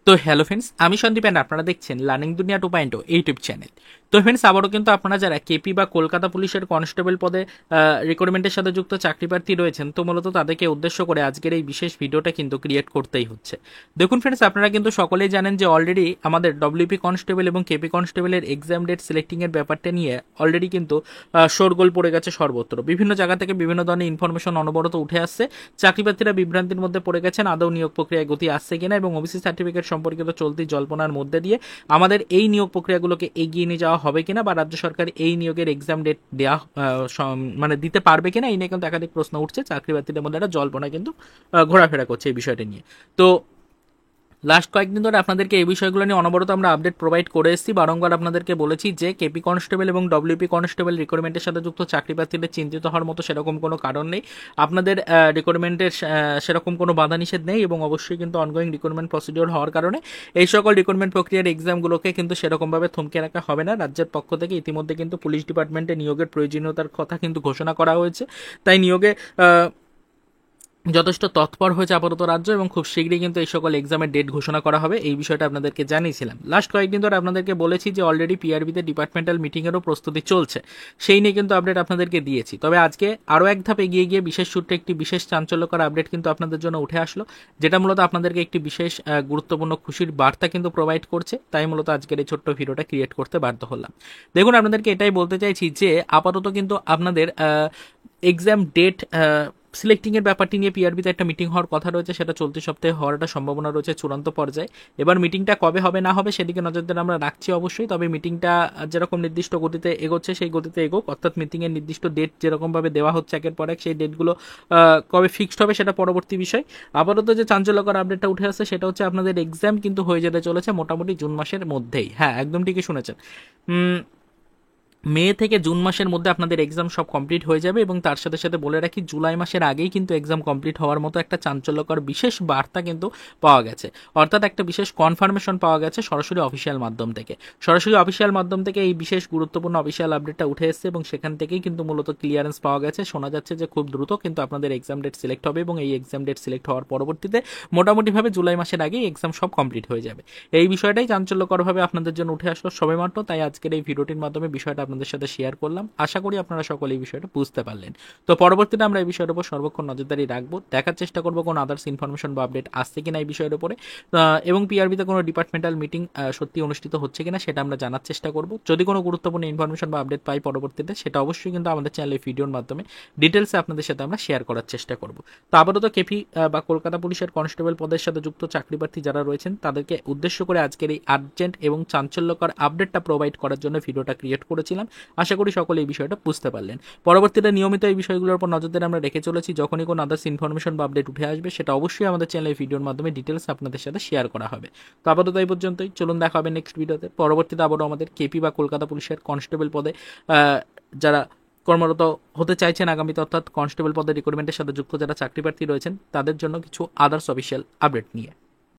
তো hello friends, আমি Sandeep and আপনারা দেখছেন লার্নিং দুনিয়া 2.0 ইউটিউব চ্যানেল। তো ফ্রেন্ডস, আবারও কিন্তু আপনারা যারা কেপি বা কলকাতা পুলিশের কনস্টেবল পদে রিক্রুটমেন্টের সাথে যুক্ত চাকরি প্রার্থী রয়েছেন, তো মূলত তাদেরকে উদ্দেশ্য করে আজকের এই বিশেষ ভিডিওটা কিন্তু ক্রিয়েট করতেই হচ্ছে। দেখুন ফ্রেন্ডস, আপনারা কিন্তু সকলেই জানেন যে অলরেডি আমাদের ডব্লিউপি কনস্টেবল এবং কেপি কনস্টেবলের এক্সাম ডেট সিলেক্টিংয়ের ব্যাপারটা নিয়ে অলরেডি কিন্তু শোরগোল পড়ে গেছে সর্বত্র। বিভিন্ন জায়গা থেকে বিভিন্ন ধরনের ইনফরমেশন অনবরত উঠে আসছে। চাকরি প্রার্থীরা বিভ্রান্তির মধ্যে পড়ে গেছেন, আদৌ নিয়োগ প্রক্রিয়ায় গতি আসছে কিনা, এবং ওবিসি সার্টিফিকেট সম্পর্কিত চলতি জল্পনার মধ্যে দিয়ে আমাদের এই নিয়োগ প্রক্রিয়াগুলোকে এগিয়ে নিয়ে যাওয়া হবে কিনা, বা রাজ্য সরকার এই নিয়োগের এক্সাম ডেট দেওয়া মানে দিতে পারবে কিনা, এই নিয়ে কিন্তু একাধিক প্রশ্ন উঠছে। চাকরি প্রার্থীদের মধ্যে একটা জল্পনা কিন্তু ঘোরাফেরা করছে এই বিষয়টা নিয়ে। তো লাস্ট কয়েকদিন ধরে আপনাদেরকে এই বিষয়গুলো নিয়ে অনবরত আমরা আপডেট প্রোভাইড করে এসেছি। বারংবার আপনাদেরকে বলেছি যে কেপি কনস্টেবল এবং ডব্লিউপি কনস্টেবল রিক্রুটমেন্টের সাথে যুক্ত চাকরি প্রার্থীদের চিন্তিত হওয়ার মতো সেরকম কোনো কারণ নেই। আপনাদের রিক্রুটমেন্টের সেরকম কোনো বাধা নিষেধ নেই, এবং অবশ্যই কিন্তু অনগোয়িং রিক্রুটমেন্ট প্রসিডিওর হওয়ার কারণে এই সকল রিক্রুটমেন্ট প্রক্রিয়ার এক্সামগুলোকে কিন্তু সেরকমভাবে থমকে রাখা হবে না। রাজ্যের পক্ষ থেকে ইতিমধ্যে কিন্তু পুলিশ ডিপার্টমেন্টে নিয়োগের প্রয়োজনীয়তার কথা কিন্তু ঘোষণা করা হয়েছে। তাই নিয়োগে যথেষ্ট তৎপর হয়েছে আপাতত রাজ্য, এবং খুব শীঘ্রই কিন্তু এই সকল এক্সামের ডেট ঘোষণা করা হবে। এই বিষয়টা আপনাদেরকে জানিয়েছিলাম। লাস্ট কয়েকদিন ধরে আপনাদেরকে বলেছি যে অলরেডি পিআরবিতে ডিপার্টমেন্টাল মিটিংয়েরও প্রস্তুতি চলছে, সেই নিয়ে কিন্তু আপডেট আপনাদেরকে দিয়েছি। তবে আজকে আরও এক ধাপ এগিয়ে গিয়ে বিশেষ সূত্রে একটি বিশেষ চাঞ্চল্যকর আপডেট কিন্তু আপনাদের জন্য উঠে আসলো, যেটা মূলত আপনাদেরকে একটি বিশেষ গুরুত্বপূর্ণ খুশির বার্তা কিন্তু প্রোভাইড করছে। তাই মূলত আজকের এই ছোট্ট ভিডিওটা ক্রিয়েট করতে বাধ্য হলাম। দেখুন, আপনাদেরকে এটাই বলতে চাইছি যে আপাতত কিন্তু আপনাদের এক্সাম ডেট সিলেক্টিংয়ের ব্যাপারটি নিয়ে পিআরবিতে একটা মিটিং হওয়ার কথা রয়েছে, সেটা চলতি সপ্তাহে হওয়ার একটা সম্ভাবনা রয়েছে চূড়ান্ত পর্যায়ে। এবার মিটিংটা কবে হবে না হবে সেদিকে নজরদারি আমরা রাখছি অবশ্যই। তবে মিটিংটা যেরকম নির্দিষ্ট গতিতে এগোচ্ছে সেই গতিতে এগোক, অর্থাৎ মিটিংয়ের নির্দিষ্ট ডেট যেরকমভাবে দেওয়া হচ্ছে একের পর এক, সেই ডেটগুলো কবে ফিক্সড হবে সেটা পরবর্তী বিষয়। আপাতত যে চাঞ্চল্যকর আপডেটটা উঠে আসছে সেটা হচ্ছে আপনাদের এক্সাম কিন্তু হয়ে যেতে চলেছে মোটামুটি জুন মাসের মধ্যেই। হ্যাঁ, একদম ঠিকই শুনেছেন। মে থেকে জুন মাসের মধ্যে আপনাদের এক্সাম সব কমপ্লিট হয়ে যাবে, এবং তার সাথে সাথে বলে রাখি জুলাই মাসের আগেই কিন্তু এক্সাম কমপ্লিট হওয়ার মতো একটা চাঞ্চল্যকর বিশেষ বার্তা কিন্তু পাওয়া গেছে। অর্থাৎ একটা বিশেষ কনফার্মেশন পাওয়া গেছে সরাসরি অফিসিয়াল মাধ্যম থেকে। সরাসরি অফিসিয়াল মাধ্যম থেকে এই বিশেষ গুরুত্বপূর্ণ অফিসিয়াল আপডেটটা উঠে এসেছে, এবং সেখান থেকেই কিন্তু মূলত ক্লিয়ারেন্স পাওয়া গেছে। শোনা যাচ্ছে যে খুব দ্রুত কিন্তু আপনাদের এক্সাম ডেট সিলেক্ট হবে, এবং এই এক্সাম ডেট সিলেক্ট হওয়ার পরবর্তীতে মোটামুটিভাবে জুলাই মাসের আগেই এক্সাম সব কমপ্লিট হয়ে যাবে। এই বিষয়টাই চাঞ্চল্যকরভাবে আপনাদের জন্য উঠে আসলো সবেমাত্র, তাই আজকের এই ভিডিওটির মাধ্যমে বিষয়টা আপনাদের সাথে শেয়ার করলাম। আশা করি আপনারা সকলে এই বিষয়টা বুঝতে পারলেন। তো পরবর্তীতে আমরা এই বিষয়ের উপর সর্বক্ষণ নজরদারি রাখবো, দেখার চেষ্টা করবো কোন আদার্স ইনফরমেশন বা আপডেট আসছে কিনা এই বিষয়ের উপরে, এবং পিআরবিতে কোনো ডিপার্টমেন্টাল মিটিং সত্যি অনুষ্ঠিত হচ্ছে কিনা সেটা আমরা জানার চেষ্টা করব। যদি কোনো গুরুত্বপূর্ণ ইনফরমেশন বা আপডেট পাই পরবর্তীতে, সেটা অবশ্যই কিন্তু আমাদের চ্যানেলে ভিডিওর মাধ্যমে ডিটেলসে আপনাদের সাথে আমরা শেয়ার করার চেষ্টা করব। তো আপাতত কেপি বা কলকাতা পুলিশের কনস্টেবল পদের সাথে যুক্ত চাকরি প্রার্থী যারা রয়েছেন তাদেরকে উদ্দেশ্য করে আজকের এই আর্জেন্ট এবং চাঞ্চল্যকর আপডেটটা প্রোভাইড করার জন্য ভিডিওটা ক্রিয়েট করেছিলাম। আশা করি সকলে এই বিষয়টা বুঝতে পারলেন। পরবর্তীতে নিয়মিত এই বিষয়গুলোর উপর নজরদারি আমরা রেখে চলেছি। যখনই কোনো আদার্স ইনফরমেশন বা আপডেট উঠে আসবে সেটা অবশ্যই আমাদের চ্যানেলে ভিডিওর মাধ্যমে ডিটেলস আপনাদের সাথে শেয়ার করা হবে। তো আপাতত এই পর্যন্তই, চলুন দেখা হবে নেক্সট ভিডিওতে। পরবর্তীতে আবারও আমাদের কেপি বা কলকাতা পুলিশের কনস্টেবল পদে যারা কর্মরত হতে চাইছেন আগামীতে, অর্থাৎ কনস্টেবল পদে রিক্রুটমেন্টের সাথে যুক্ত যারা চাকরি প্রার্থী রয়েছেন তাদের জন্য কিছু আদার্স অফিসিয়াল আপডেট নিয়ে।